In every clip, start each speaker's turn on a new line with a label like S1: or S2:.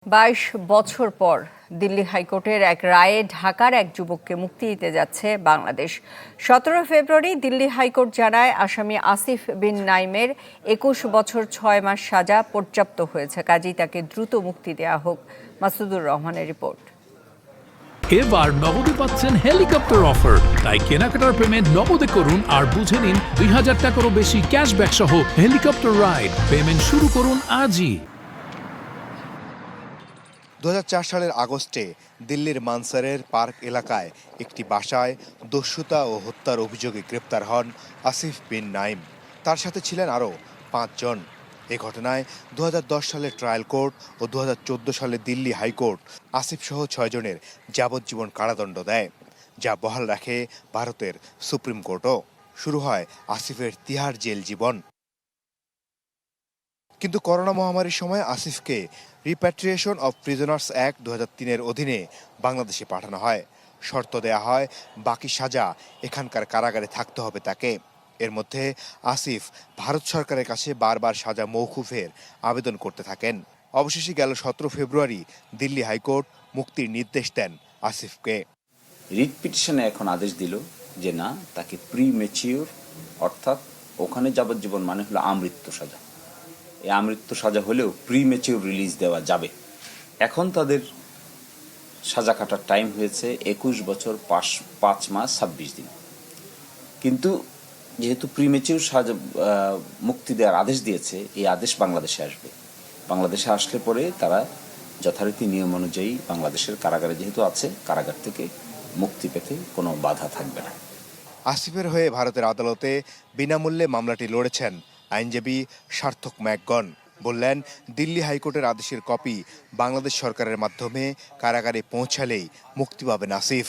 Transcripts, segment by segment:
S1: 22 বছর পর দিল্লি হাইকোর্টের এক রায়ে ঢাকার এক যুবককে মুক্তি দিতে যাচ্ছে বাংলাদেশ। 17 ফেব্রুয়ারি দিল্লি হাইকোর্ট জানায় আসামি আসিফ বিন নাইমের 21 বছর 6 মাস সাজা পর্যাপ্ত হয়েছে, কাজেই তাকে দ্রুত মুক্তি দেওয়া হোক। মাসুদুর রহমানের রিপোর্ট।
S2: এবার নগদে পাচ্ছেন হেলিকপ্টার অফার, তাই কেনাকাটার পেমেন্ট নগদে করুন আর বুঝে নিন 2000 টাকারও বেশি ক্যাশব্যাক সহ হেলিকপ্টার রাইড। পেমেন্ট শুরু করুন আজই।
S3: 2004 সালের আগস্টে দিল্লির মানসারের পার্ক এলাকায় একটি বাসায় দস্যুতা ও হত্যার অভিযোগে গ্রেপ্তার হন আসিফ বিন নাইম। তার সাথে ছিলেন আরও 5 জন। এ ঘটনায় 2010 সালের ট্রায়াল কোর্ট ও 2014 সালে দিল্লি হাইকোর্ট আসিফ সহ 6 জনের যাবজ্জীবন কারাদণ্ড দেয়, যা বহাল রাখে ভারতের সুপ্রিম কোর্টও। শুরু হয় আসিফের তিহার জেল জীবন। কিন্তু করোনা মহামারীর সময় আসিফকে রিপ্যাট্রিয়েশন অফ প্রিজনার্স অ্যাক্ট 2003-এর অধীনে বাংলাদেশে পাঠানো হয়। শর্ত দেয়া হয় বাকি সাজা এখানকার কারাগারে থাকতে হবে তাকে। এর মধ্যে আসিফ ভারত সরকারের কাছে বারবার সাজা মওকুফের আবেদন করতে থাকেন। অবশেষে গেল 17 ফেব্রুয়ারি দিল্লি হাইকোর্ট মুক্তির নির্দেশ দেন আসিফকে।
S4: রিট পিটিশনে এখন আদেশ দিল যে না, তাকে প্রি ম্যাচিওর, অর্থাৎ ওখানে যাবজ্জীবন মানে হলো আমৃত্যু সাজা। এই আমৃত্যু সাজা হলেও প্রি ম্যাচিওর রিলিজ দেওয়া যাবে। এখন তাদের সাজা কাটার টাইম হয়েছে 21 বছর 5 মাস 26 দিন। কিন্তু যেহেতু প্রি ম্যাচিওর সাজা মুক্তি দেওয়ার আদেশ দিয়েছে, এই আদেশ বাংলাদেশে আসবে। বাংলাদেশে আসলে পরে তারা যথারীতি নিয়ম অনুযায়ী বাংলাদেশের কারাগারে যেহেতু আছে, কারাগার থেকে মুক্তি পেতে কোনো বাধা থাকবে না।
S3: আসিফের হয়ে ভারতের আদালতে বিনামূল্যে মামলাটি লড়েছেন আইনজীবী সার্থক ম্যাকগন। বললেন, দিল্লি হাইকোর্টের আদেশের কপি বাংলাদেশ সরকারের মাধ্যমে কারাগারে পৌঁছালেই মুক্তি পাবেন Asif.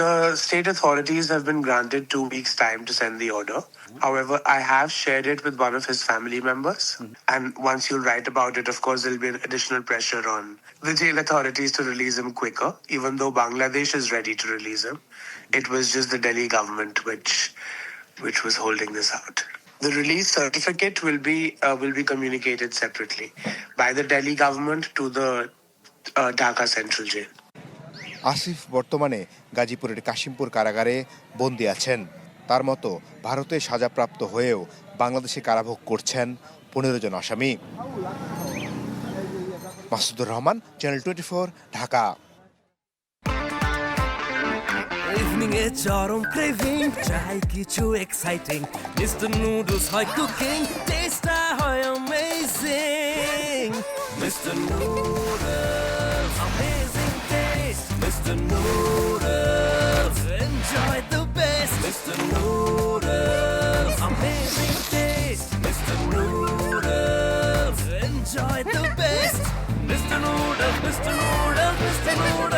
S5: The state authorities have been granted 2 weeks' time to send the order. However, I have shared it with one of his family members. And once you write about it, of course, there'll be an additional pressure on the jail authorities to release him quicker, even though Bangladesh is ready to release him. It was just the Delhi government which was holding this out. The release certificate will be communicated separately by the Delhi government to the Dhaka Central Jail.
S3: Asif বর্তমানে গাজীপুরের কাশিমপুর কারাগারে বন্দী আছেন। তার মতো ভারতে সাজাপ্রাপ্ত হয়েও বাংলাদেশে কারাভোগ করছেন 15 জন আসামি। মাসুদুর রহমান, চ্যানেল 24, ঢাকা।
S6: ইভিনিংয়ে চরম ক্রেভিং, চাই কিছু এক্সাইটিং। মিস্টার নুডলস হয় কুকিং, টেস্টটা হয় amazing. Mister noodles, amazing test. Mister noodles, enjoy the best. Mister noodles, amazing test. Mister noodles, enjoy the best. Mister noodles, mister noodles, mister noodles.